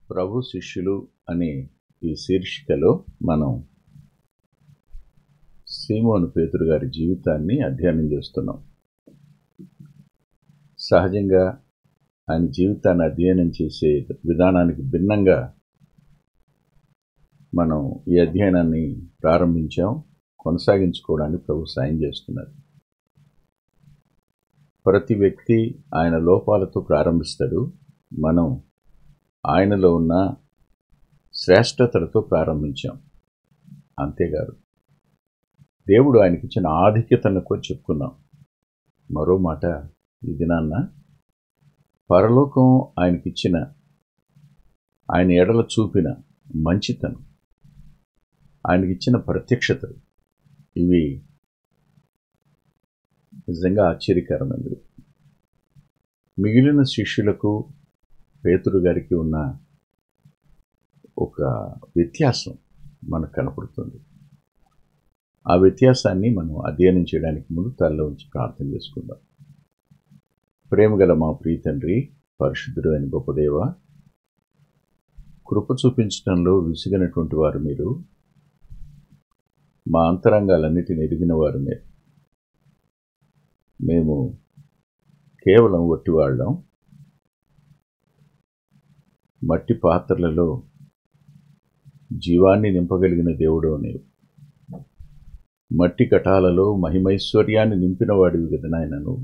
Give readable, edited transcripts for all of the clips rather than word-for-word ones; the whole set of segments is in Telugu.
ప్రభు శిష్యులు అనే ఈ శీర్షికలో మనం సీమోను పేతురు గారి జీవితాన్ని అధ్యయనం చేస్తున్నాం. సహజంగా ఆయన జీవితాన్ని అధ్యయనం చేసే విధానానికి భిన్నంగా మనం ఈ అధ్యయనాన్ని ప్రారంభించాం. కొనసాగించుకోవడానికి ప్రభు సాయం చేస్తున్నారు. ప్రతి వ్యక్తి ఆయన లోపాలతో ప్రారంభిస్తాడు. మనం ఆయనలో ఉన్న శ్రేష్టతలతో ప్రారంభించాం. అంతేకాదు, దేవుడు ఆయనకిచ్చిన ఆధిక్యతను కూడా చెప్పుకున్నాం. మరో మాట, ఈ దినాన్న పరలోకం ఆయనకిచ్చిన, ఆయన ఎడల చూపిన మంచితనం, ఆయనకిచ్చిన ప్రత్యక్షతలు, ఇవి నిజంగా ఆశ్చర్యకరమైనవి. మిగిలిన శిష్యులకు పేతురు గారికి ఉన్న ఒక వ్యత్యాసం మనకు కనపడుతుంది. ఆ వ్యత్యాసాన్ని మనం అధ్యయనం చేయడానికి ముందు తలలో ఉంచి ప్రార్థన చేసుకుందాం. ప్రేమగల మా ప్రియ తండ్రి, పరిశుద్ధుడు అయిన గొప్ప దేవ, కృప చూపించడంలో విసిగినటువంటి వారు మీరు, మా అంతరంగాలన్నిటిని ఎరిగిన వారు మీరు. మేము కేవలం వట్టివాళ్ళం, మట్టి పాత్రలలో జీవాన్ని నింపగలిగిన దేవుడో నీవు. మట్టి కటాలలో మహిమైశ్వర్యాన్ని నింపిన వాడివి కదా నాయన నువ్వు.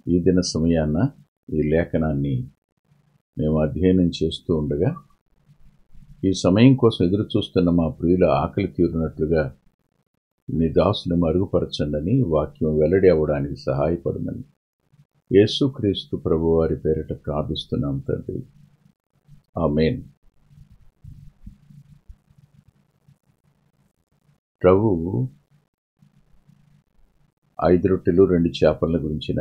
ఈ దిన సమయాన్న ఈ లేఖనాన్ని మేము అధ్యయనం చేస్తూ ఉండగా, ఈ సమయం కోసం ఎదురు చూస్తున్న మా ప్రియుల ఆకలి తీరినట్లుగా నీ దాసుని మరుగుపరచండి, వాక్యం వెల్లడి అవ్వడానికి సహాయపడమని యేసుక్రీస్తు ప్రభువారి పేరిట ప్రార్థిస్తున్నాం తండ్రి, ఆమేన్. ప్రభు 5 రొట్టెలు 2 చేపల గురించిన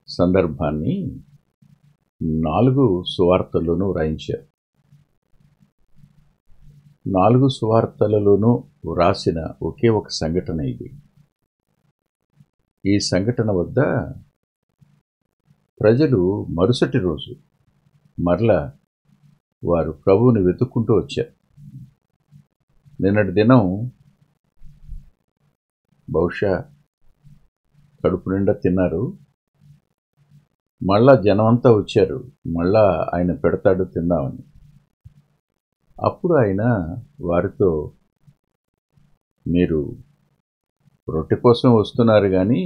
సందర్భాన్ని 4 సువార్తల్లోనూ వ్రాయించారు. 4 సువార్తలలోనూ వ్రాసిన ఒకే ఒక సంఘటన ఇది. ఈ సంఘటన వద్ద ప్రజలు మరుసటి రోజు మరలా వారు ప్రభువుని వెతుక్కుంటూ వచ్చారు. నిన్నటి దినం బహుశా కడుపు నిండా తిన్నారు. మళ్ళా జనం అంతా వచ్చారు, మళ్ళా ఆయన పెడతాడు తిందామని. అప్పుడు ఆయన వారితో, మీరు రొట్టె కోసం వస్తున్నారు కానీ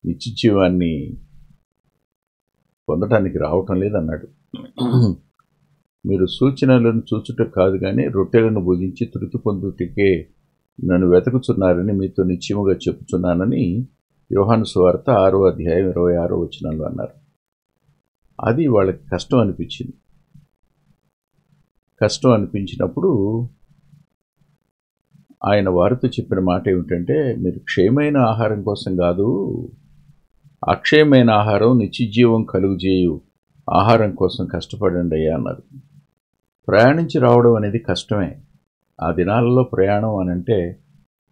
నిత్య జీవాన్ని పొందటానికి రావటం లేదన్నాడు. మీరు సూచనలను చూచుట కాదు కానీ రొట్టెలను భుజించి తృప్తి పొందుటకే నన్ను వెతుకుతున్నారని మీతో నిశ్చయముగా చెప్పుచున్నానని యోహాను సువార్త 6వ అధ్యాయం 26వ వచనంలో అన్నారు. అది వాళ్ళకి కష్టం అనిపించింది. కష్టం అనిపించినప్పుడు ఆయన వారితో చెప్పిన మాట ఏమిటంటే, మీరు క్షయమైన ఆహారం కోసం కాదు, అక్షయమైన ఆహారం, నిత్యజీవం కలుగజేయు ఆహారం కోసం కష్టపడండి అయ్యా అన్నారు. ప్రయాణించి రావడం అనేది కష్టమే. ఆ దినాలలో ప్రయాణం అనంటే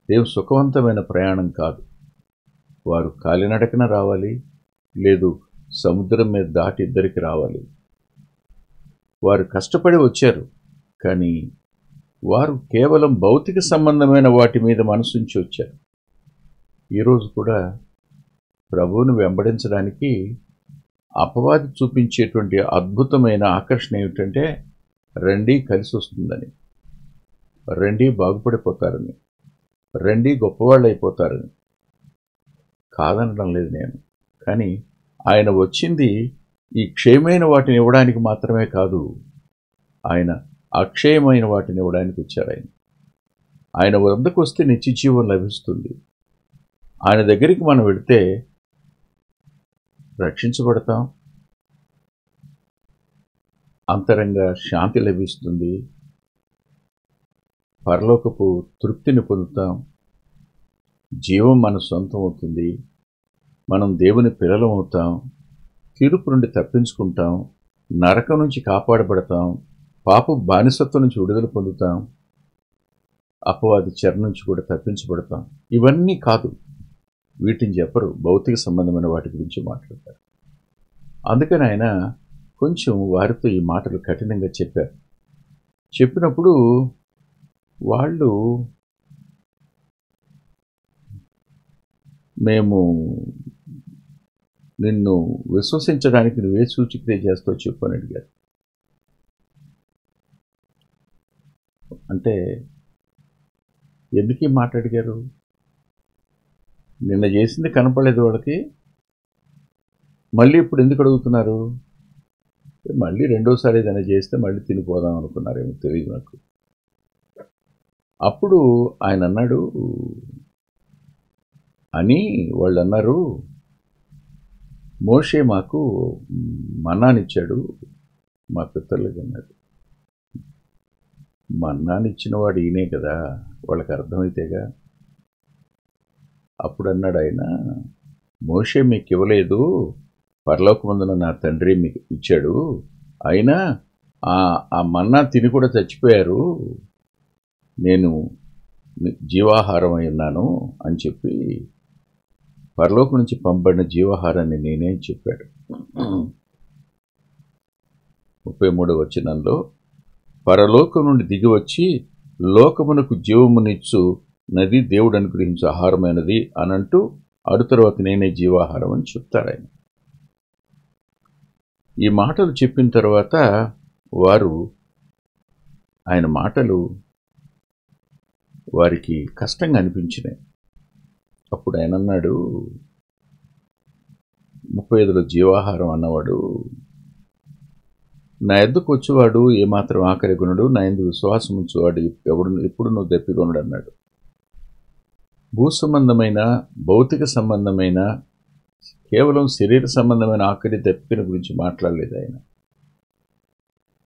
దేవుని సుఖవంతమైన ప్రయాణం కాదు. వారు కాలినడకన రావాలి, లేదు సముద్రం మీద దాటి ఇద్దరికి రావాలి. వారు కష్టపడి వచ్చారు, కానీ వారు కేవలం భౌతిక సంబంధమైన వాటి మీద మనసుంచి వచ్చారు. ఈరోజు కూడా ప్రభువును వెంబడించడానికి అపవాది చూపించేటువంటి అద్భుతమైన ఆకర్షణ ఏమిటంటే, రండి కలిసి వస్తుందని, రండి బాగుపడిపోతారని, రండి గొప్పవాళ్ళు అయిపోతారని. కాదనడం లేదు నేను, కానీ ఆయన వచ్చింది ఈ క్షయమైన వాటిని ఇవ్వడానికి మాత్రమే కాదు, ఆయన అక్షయమైన వాటిని ఇవ్వడానికి వచ్చారు. ఆయన వద్దకు వస్తే నిత్య జీవం లభిస్తుంది. ఆయన దగ్గరికి మనం వెళితే రక్షించబడతాం, అంతరంగ శాంతి లభిస్తుంది, పరలోకపు తృప్తిని పొందుతాం, జీవం మన సొంతం అవుతుంది, మనం దేవుని పిల్లలం అవుతాం, తీర్పు నుండి తప్పించుకుంటాం, నరకం నుంచి కాపాడబడతాం, పాప బానిసత్వం నుంచి విడుదల పొందుతాం, అపవాది చెర నుంచి కూడా తప్పించబడతాం. ఇవన్నీ కాదు, వీటిని చెప్పరు, భౌతిక సంబంధమైన వాటి గురించి మాట్లాడతారు. అందుకని ఆయన కొంచెం వారితో ఈ మాటలు కఠినంగా చెప్పారు. చెప్పినప్పుడు వాళ్ళు మేము నిన్ను విశ్వసించడానికి నువ్వే సూచిక్రియ చేస్తావు చెప్పు అని అడిగారు. అంటే ఎందుకు ఈ మాట అడిగారు? నిన్న చేసింది కనపడలేదు వాళ్ళకి, మళ్ళీ ఇప్పుడు ఎందుకు అడుగుతున్నారు? మళ్ళీ రెండోసారి ఏదైనా చేస్తే మళ్ళీ తినిపోదాం అనుకున్నారేమో తెలియదు నాకు. అప్పుడు ఆయన అన్నాడు అని వాళ్ళు అన్నారు, మోషే మాకు మన్నానిచ్చాడు మా పితరులకు అన్నాడు. మన్నానిచ్చిన వాడు ఈయనే కదా, వాళ్ళకి అర్థమైతేగా. అప్పుడు అన్నాడు ఆయన, మోషే మీకు ఇవ్వలేదు, పరలోకమందున నా తండ్రి మీకు ఇచ్చాడు, అయినా ఆ మన్నా తిని కూడా చచ్చిపోయారు, నేను జీవాహారం అయి ఉన్నాను అని చెప్పి పరలోకం నుంచి పంపబడిన జీవాహారాన్ని నేనే చెప్పాడు. 33వ వచనంలో, పరలోకం నుండి దిగివచ్చి లోకమునకు జీవమునిచ్చు నది దేవుడు అనుగ్రహించే ఆహారమైనది అనంటూ అడు తర్వాత నేనే జీవాహారం అని చెప్తాడు ఆయన. ఈ మాటలు చెప్పిన తర్వాత వారు ఆయన మాటలు వారికి కష్టంగా అనిపించినాయి. అప్పుడు ఆయన అన్నాడు, 35లో జీవాహారం అన్నవాడు నా ఎద్దుకు వచ్చేవాడు ఏమాత్రం ఆకలి కొనడు, నా యందు విశ్వాసం ఉంచేవాడు ఎప్పుడు నువ్వు దప్పికొనడు అన్నాడు. భూ సంబంధమైన భౌతిక సంబంధమైన కేవలం శరీర సంబంధమైన ఆకలి దప్పికల గురించి మాట్లాడలేదు ఆయన.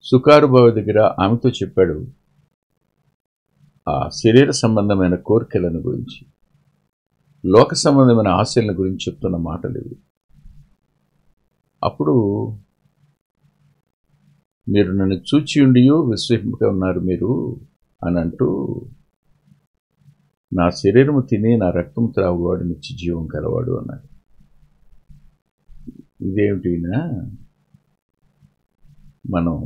సుకారుబావ దగ్గర ఆమెతో చెప్పాడు ఆ శరీర సంబంధమైన కోరికలను గురించి, లోక సంబంధమైన ఆశలను గురించి చెప్తున్న మాటలు ఇవి. అప్పుడు మీరు నన్ను చూచి ఉండి విశ్వసింపక ఉన్నారు మీరు అని అంటూ, నా శరీరము తిని నా రక్తం త్రాగువాడు నిత్య జీవం కలవాడు అన్నాడు. ఇదేమిటినా, మనం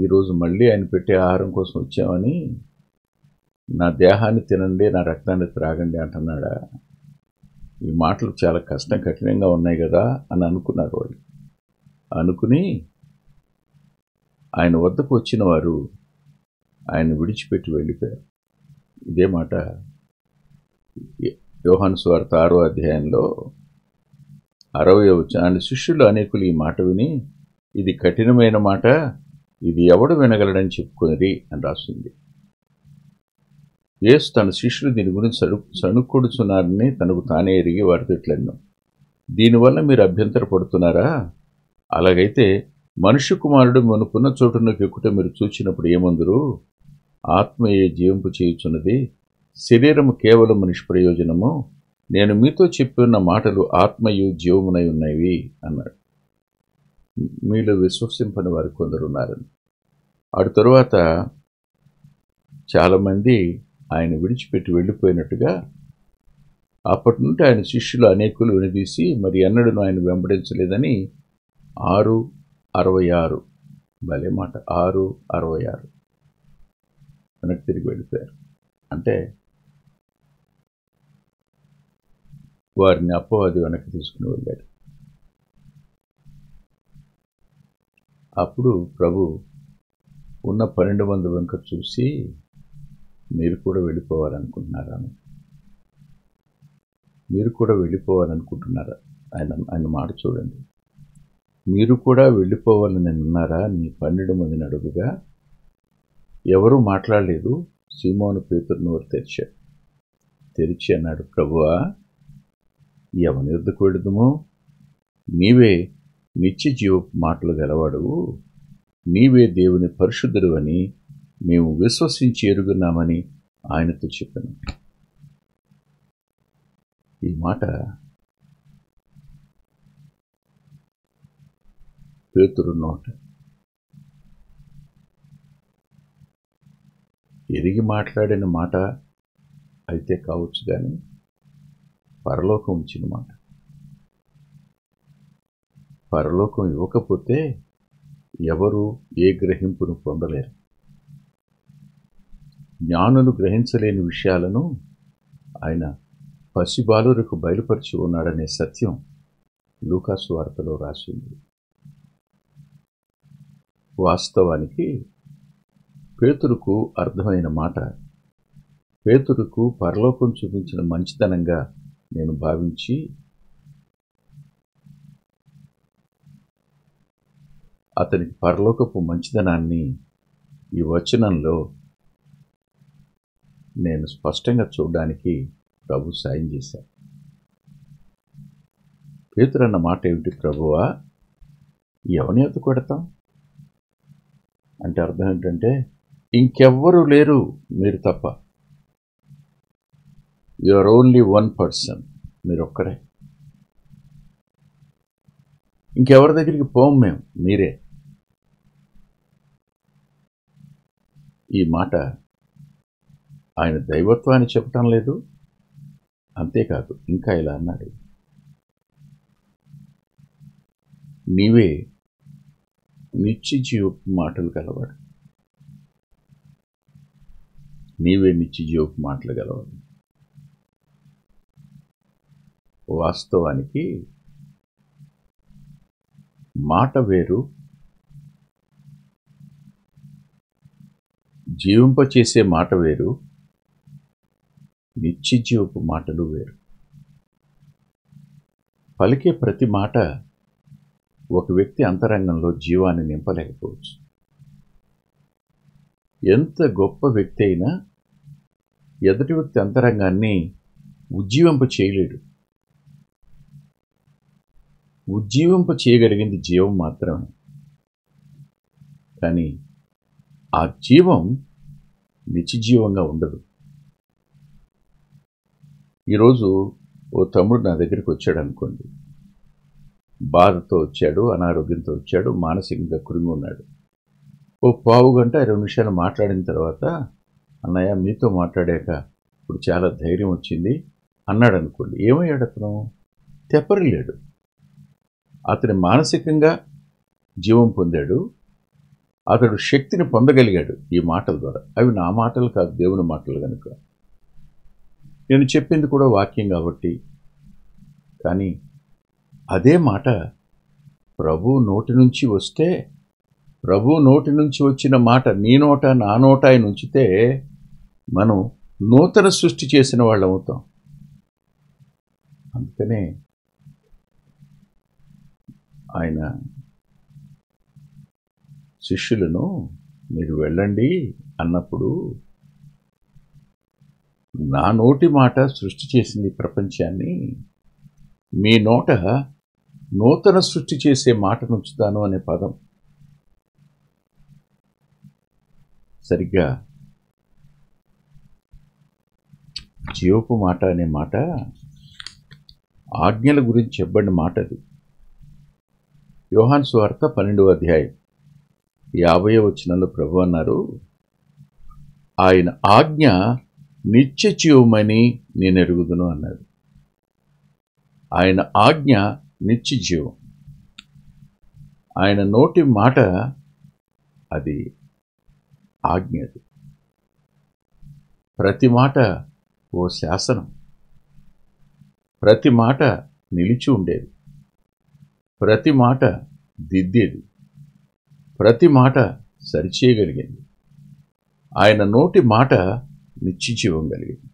ఈరోజు మళ్ళీ ఆయన పెట్టే ఆహారం కోసం వచ్చామని నా దేహాన్ని తినండి నా రక్తాన్ని త్రాగండి అంటున్నాడా? ఈ మాటలు చాలా కఠినంగా ఉన్నాయి కదా అని అనుకున్నారు వాళ్ళు. అనుకుని ఆయన వద్దకు వచ్చిన వారు ఆయన విడిచిపెట్టి వెళ్ళిపోయారు. ఇదే మాట యోహాను సువార్త 6వ అధ్యాయంలో 60వ వచనం, శిష్యులు అనేకులు ఈ మాట విని ఇది కఠినమైన మాట, ఇది ఎవడు వినగలడని చెప్పుకొనిరి అని రాస్తుంది. యేసు తన శిష్యులు దీని గురించి సణుక్కొడుచున్నారని తనకు తానే ఎరిగి వారితో ఇట్లన్నాడు, దీనివల్ల మీరు అభ్యంతర పడుతున్నారా? అలాగైతే మనుష్య కుమారుడు మనుకున్న చోటునకు ఎక్కుట మీరు చూచినప్పుడు ఏమందురు? ఆత్మయే జీవింపు చేయుచున్నది, శరీరము కేవలము నిష్ప్రయోజనము. నేను మీతో చెప్పిన మాటలు ఆత్మయు జీవమునై ఉన్నవి అన్నాడు. మీలో విశ్వసింపని వారు కొందరు ఉన్నారని. అటు తరువాత చాలామంది ఆయన విడిచిపెట్టి వెళ్ళిపోయినట్టుగా, అప్పటి నుండి ఆయన శిష్యులు అనేకులు వినదీసి మరి ఎన్నడూ ఆయన వెంబడించలేదని 6:66 భలే మాట, 6:66 వెనక్కి తిరిగి వెళ్ళిపోయారు. అంటే వారిని అపవాది వెనక్కి తీసుకుని వెళ్ళాడు. అప్పుడు ప్రభు ఉన్న 12 మంది వెంక చూసి, మీరు కూడా వెళ్ళిపోవాలనుకుంటున్నారా? మీరు కూడా వెళ్ళిపోవాలనుకుంటున్నారా? ఆయన మాట చూడండి. మీరు కూడా వెళ్ళిపోవాలని ఉన్నారా నీ 12 మందిని అడుగుగా ఎవరూ మాట్లాడలేదు. సీమోను పేతురు నోరు తెరిచి అన్నాడు, ప్రభువా, ఎవని యొద్దకు వెళుదుము? నీవే నిత్య జీవపు మాటలు గలవాడువు, నీవే దేవుని పరిశుద్ధుడు అని మేము విశ్వసించి ఎరుగున్నామని ఆయనతో చెప్పాను. ఈ మాట పేతురు నోట ఎరిగి మాట్లాడిన మాట అయితే కావచ్చు, కానీ పరలోకం ఉంచిన మాట. పరలోకం ఇవ్వకపోతే ఎవరు ఏ గ్రహింపును పొందలేరు. జ్ఞానులు గ్రహించలేని విషయాలను ఆయన పసిబాలురకు బయలుపరిచి ఉన్నాడనే సత్యం లూకాసు వార్తలో రాసింది. వాస్తవానికి పేతురుకు అర్థమైన మాట, పేతురుకు పరలోకం చూపించిన మంచితనంగా నేను భావించి అతనికి పరలోకపు మంచితనాన్ని ఈ వచనంలో నేను స్పష్టంగా చూడడానికి ప్రభు సాయం చేశాను. పేతురు అన్న మాట ఏమిటి? ప్రభువా, ఎవని ఎత్తు కొడతాం అంటే అర్థం ఏంటంటే ఇంకెవ్వరూ లేరు మీరు తప్ప. You are only one person, మీరు ఒక్కరే. ఇంకెవరి దగ్గరికి పోం మేము, మీరే. ఈ మాట ఆయన దైవత్వాన్ని చెప్పటం లేదు. అంతేకాదు, ఇంకా ఇలా అన్నాడు, నీవే నిత్య జీవపు మాటలు గలవాడు, నీవే నిత్య జీవపు మాటలు గలవాడు. వాస్తవానికి మాట వేరు, జీవింపచేసే మాట వేరు, నిత్య జీవపు మాటలు వేరు. పలికే ప్రతి మాట ఒక వ్యక్తి అంతరంగంలో జీవాన్ని నింపలేకపోవచ్చు. ఎంత గొప్ప వ్యక్తి అయినా ఎదుటి వ్యక్తి అంతరంగాన్ని ఉజ్జీవింప చేయలేడు. ఉజ్జీవింప చేయగలిగింది జీవం మాత్రమే. కానీ ఆ జీవం నిత్యజీవంగా ఉండదు. ఈరోజు ఓ తమ్ముడు నా దగ్గరికి వచ్చాడు అనుకోండి, బాధతో వచ్చాడు, అనారోగ్యంతో వచ్చాడు, మానసికంగా కృంగి ఉన్నాడు. ఓ పావు గంట 20 నిమిషాలు మాట్లాడిన తర్వాత, అన్నయ్య మీతో మాట్లాడాక ఇప్పుడు చాలా ధైర్యం వచ్చింది అన్నాడు అనుకోండి. ఏమయ్యాడు అతను? తెప్పరిల్లాడు. అతని మానసికంగా జీవం పొందాడు, అతడు శక్తిని పొందగలిగాడు ఈ మాటల ద్వారా. అవి నా మాటలు కాదు, దేవుని మాటలు కనుక. నేను చెప్పింది కూడా వాక్యం కాబట్టి. కానీ అదే మాట ప్రభు నోటి నుంచి వస్తే, ప్రభు నోటి నుంచి వచ్చిన మాట నీ నోట నా నోట ఆయన ఉంచితే మనం నూతన సృష్టి చేసిన వాళ్ళం అవుతాం. అందుకనే ఆయన శిష్యులను మీరు వెళ్ళండి అన్నప్పుడు, నా నోటి మాట సృష్టి చేసింది ప్రపంచాన్ని, మీ నోట నూతన సృష్టి చేసే మాటను ఉంచుతాను అనే పదం సరిగ్గా జీవపు మాట అనే మాట ఆజ్ఞల గురించి చెప్పబడిన మాట అది. యోహాను సువార్త 12వ అధ్యాయం 50వ వచనంలో ప్రభు అన్నారు, ఆయన ఆజ్ఞ నిత్య జీవమని నేను ఎరుగుదును అన్నాడు. ఆయన ఆజ్ఞ నిత్య జీవం. ఆయన నోటి మాట అది ఆజ్ఞ. అది ప్రతి మాట ఓ శాసనం, ప్రతి మాట నిలిచి ఉండేది, ప్రతి మాట దిద్దేది, ప్రతి మాట సరిచేయగలిగింది. ఆయన నోటి మాట నిత్య జీవం కలిగింది.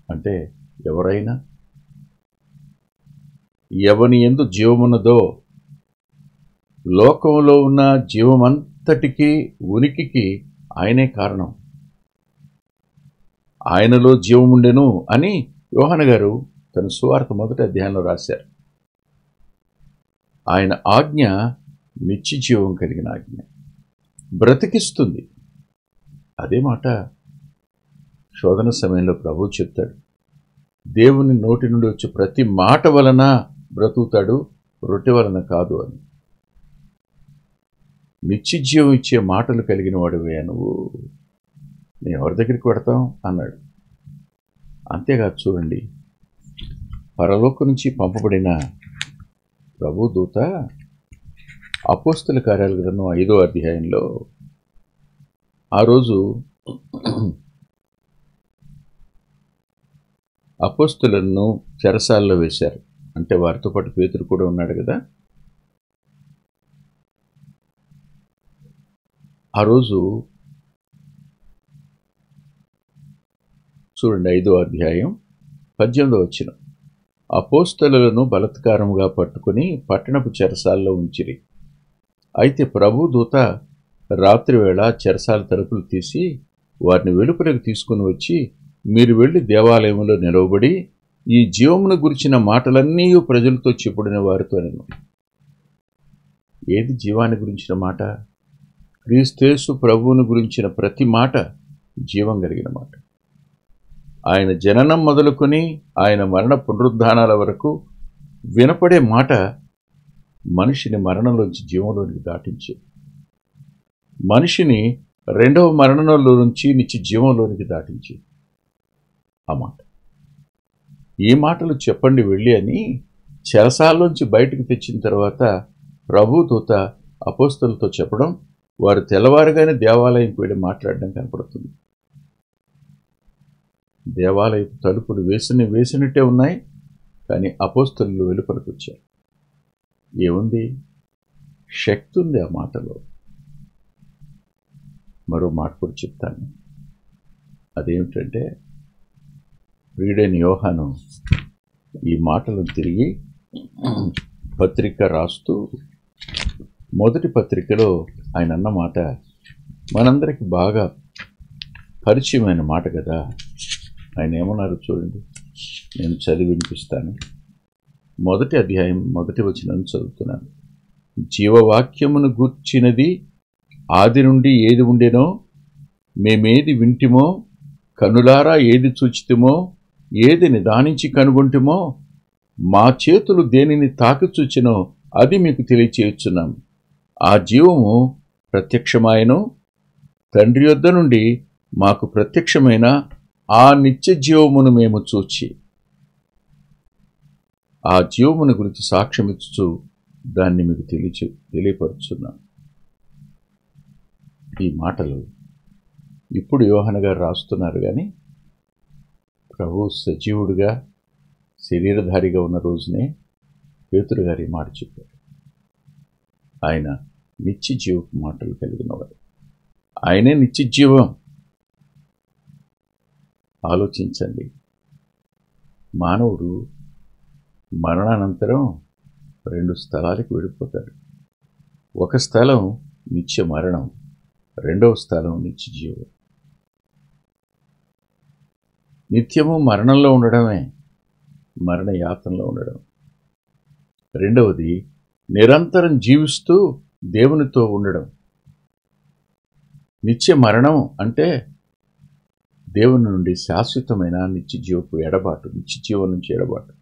అంటే ఎవరైనా ఎవని యందు జీవమున్నదో, లోకంలో ఉన్న జీవమంతటికీ ఉనికికి ఆయనే కారణం. ఆయనలో జీవముండెను అని యోహాను గారు తన సువార్త 1వ అధ్యాయంలో రాశారు. ఆయన ఆజ్ఞ నిత్య జీవం కలిగిన ఆజ్ఞ, బ్రతికిస్తుంది. అదే మాట శోధన సమయంలో ప్రభువు చెప్తాడు, దేవుని నోటి నుండి వచ్చే ప్రతి మాట వలన బ్రతుకుతాడు, రొట్టె వలన కాదు అని. నిత్య జీవం ఇచ్చే మాటలు కలిగిన వాడివే నువ్వు, నేను ఎవరి దగ్గరికి పెడతాం అన్నాడు. అంతేకాదు చూడండి, పరలోకం నుంచి పంపబడిన ప్రభు దూత అపోస్తల కార్యాల గ్రంథం 5వ అధ్యాయంలో ఆ రోజు అపోస్తలులను చెరసాల్లో వేశారు. అంటే వారితో పాటు పేతురు కూడా ఉన్నాడు కదా. ఆ రోజు చూడండి, 5వ అధ్యాయం 18వ వచనం. అపోస్తలులను బలాత్కారముగా పట్టుకుని పట్టణపు చెరసాల్లో ఉంచిరి. అయితే ప్రభు దూత రాత్రివేళ చెరసాల తలుపులు తీసి వారిని వెలుపలకు తీసుకుని వచ్చి, మీరు వెళ్ళి దేవాలయంలో నిలవబడి ఈ జీవమును గురించిన మాటలన్నీ ప్రజలతో చెప్పుడిన వారితో నేను. ఏది జీవాన్ని గురించిన మాట? క్రీస్తేసు ప్రభువును గురించిన ప్రతి మాట జీవం కలిగిన మాట. ఆయన జననం మొదలుకొని ఆయన మరణ పునరుద్ధానాల వరకు వినపడే మాట మనిషిని మరణంలోంచి జీవంలోనికి దాటించే, మనిషిని రెండవ మరణంలో నుంచి నిత్య జీవంలోనికి దాటించే ఆ మాట. ఈ మాటలు చెప్పండి వెళ్ళి అని చెరసాల్లోంచి బయటకు తెచ్చిన తర్వాత ప్రభు దూత అపోస్తలులతో చెప్పడం, వారు తెల్లవారుగానే దేవాలయంకి వెళ్ళి మాట్లాడడం కనపడుతుంది. దేవాలయపు తలుపులు వేసినట్టే ఉన్నాయి, కానీ అపోస్తలులు వెలుపలకు వచ్చారు. ఏముంది? శక్తి ఉంది ఆ మాటలో. మరో మాట కూడా చెప్తాను. అదేమిటంటే, ప్రియుడైన యోహాను ఈ మాటలను తిరిగి పత్రిక రాస్తూ, మొదటి పత్రికలో ఆయన అన్న మాట మనందరికీ బాగా పరిచయమైన మాట కదా. ఆయన ఏమన్నారు చూడండి, నేను చదివి వినిపిస్తాను. మొదటి అధ్యాయం 1వ వచనం చదువుతున్నాను. జీవవాక్యమును గూర్చినది ఆది నుండి ఏది ఉండెనో, మేమేది వింటిమో, కనులారా ఏది చూచితిమో, ఏది నిదానించి కనుగొంటిమో, మా చేతులు దేనిని తాకి చూచినో అది మీకు తెలియచేయుచున్నాం. ఆ జీవము ప్రత్యక్షమాయను, తండ్రి యొద్ద నుండి మాకు ప్రత్యక్షమైన ఆ నిత్య జీవమును మేము చూచి ఆ జీవమును గురించి సాక్ష్యమిచ్చు దాన్ని మీకు తెలియపరుచున్నాం. ఈ మాటలు ఇప్పుడు యోహాను గారు రాస్తున్నారు, కానీ ప్రభు సజీవుడిగా శరీరధారిగా ఉన్న రోజునే పేతురు గారి మాట చెప్పారు. ఆయన నిత్య జీవపు మాటలు కలిగినవాడు. ఆయనే నిత్య జీవం. ఆలోచించండి, మానవుడు మరణానంతరం 2 స్థలాలకు వెళ్ళిపోతాడు. ఒక స్థలం నిత్య మరణం, రెండవ స్థలం నిత్య జీవం. నిత్యము మరణంలో ఉండడమే, మరణ యాతనలో ఉండడం. రెండవది నిరంతరం జీవిస్తూ దేవునితో ఉండడం. నిత్య మరణం అంటే దేవుని నుండి శాశ్వతమైన నిత్య జీవపు ఎడబాటు, నిత్య జీవం నుంచి ఎడబాటు.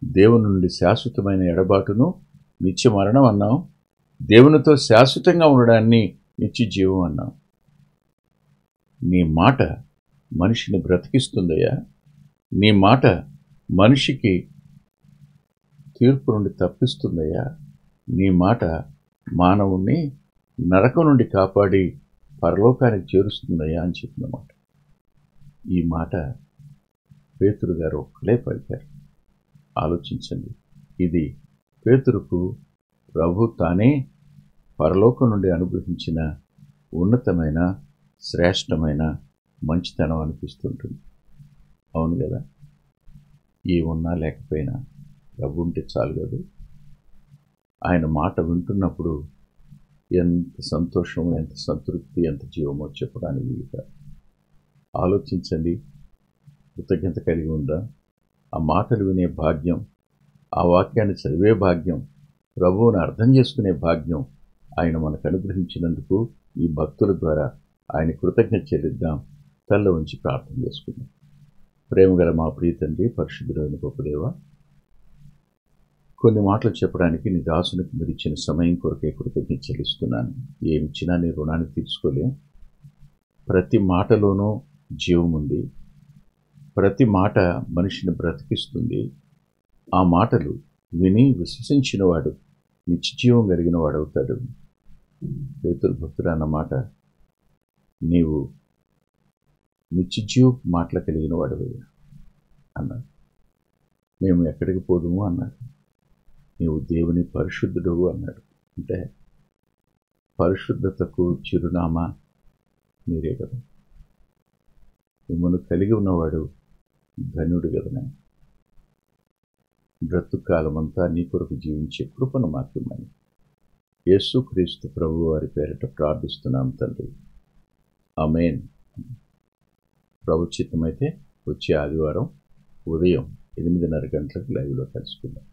దేవుని నుండి శాశ్వతమైన ఎడబాటును నిత్య మరణం అన్నాం. దేవునితో శాశ్వతంగా ఉండడాన్ని నిత్య జీవం అన్నాం. నీ మాట మనిషిని బ్రతికిస్తుందయ్యా. నీ మాట మనిషికి తీర్పు నుండి తప్పిస్తుందయ్యా. నీ మాట మానవుణ్ణి నరకం నుండి కాపాడి పరలోకానికి చేరుస్తుందయ్యా అని చెప్పినమాట. ఈ మాట పేతురు గారు ఒక్కలే పలికారు. ఆలోచించండి, ఇది పేతురుకు ప్రభు తానే పరలోకం నుండి అనుగ్రహించిన ఉన్నతమైన శ్రేష్టమైన మంచితనం అనిపిస్తుంటుంది. అవును కదా? ఏమున్నా లేకపోయినా ప్రభు ఉంటే చాలు కదా. ఆయన మాట వింటున్నప్పుడు ఎంత సంతోషము, ఎంత సంతృప్తి, ఎంత జీవమో చెప్పడానికి వీలుగా. ఆలోచించండి, కృతజ్ఞత కలిగి ఉందా? ఆ మాటలు వినే భాగ్యం, ఆ వాక్యాన్ని చదివే భాగ్యం, ప్రభువుని అర్థం చేసుకునే భాగ్యం ఆయన మనకు అనుగ్రహించినందుకు ఈ భక్తుల ద్వారా ఆయన కృతజ్ఞత చెల్లిద్దాం. తల్ల ఉంచి ప్రార్థన చేసుకుందాం. ప్రేమగల మా ప్రియ తండ్రి, పరిశుద్ధుడైన గొప్ప దేవా, కొన్ని మాటలు చెప్పడానికి నీ దాసునికి మీరు ఇచ్చిన సమయం కొరకే కృతజ్ఞత చెల్లిస్తున్నాను. ఏమిచ్చినా నీ రుణాన్ని తీర్చుకోలేం. ప్రతి మాటలోనూ జీవం ఉంది. ప్రతి మాట మనిషిని బ్రతికిస్తుంది. ఆ మాటలు విని విశ్వసించిన వాడు నిత్యజీవం కలిగిన వాడవుతాడు. పేతురు భక్తుడు అన్నమాట, నీవు నిత్యజీవ మాటలు కలిగిన వాడవయ్యా అన్నాడు. మేము ఎక్కడికి పోదుము అన్నాడు. నీవు దేవుని పరిశుద్ధుడు అన్నాడు. అంటే పరిశుద్ధతకు చిరునామా మీరే కదా. మిమ్మల్ని కలిగి ఉన్నవాడు ధన్యుడు కదనే. బ్రతుకాలమంతా నీ కొరకు జీవించే కృపను మాకిమ్మని యేసుక్రీస్తు ప్రభు వారి పేరిట ప్రార్థిస్తున్నాం తండ్రి. ఆమేన్. ప్రభు చిత్తమైతే వచ్చే ఆదివారం ఉదయం 8:30 గంటలకు లైవ్లో కలుసుకుందాం.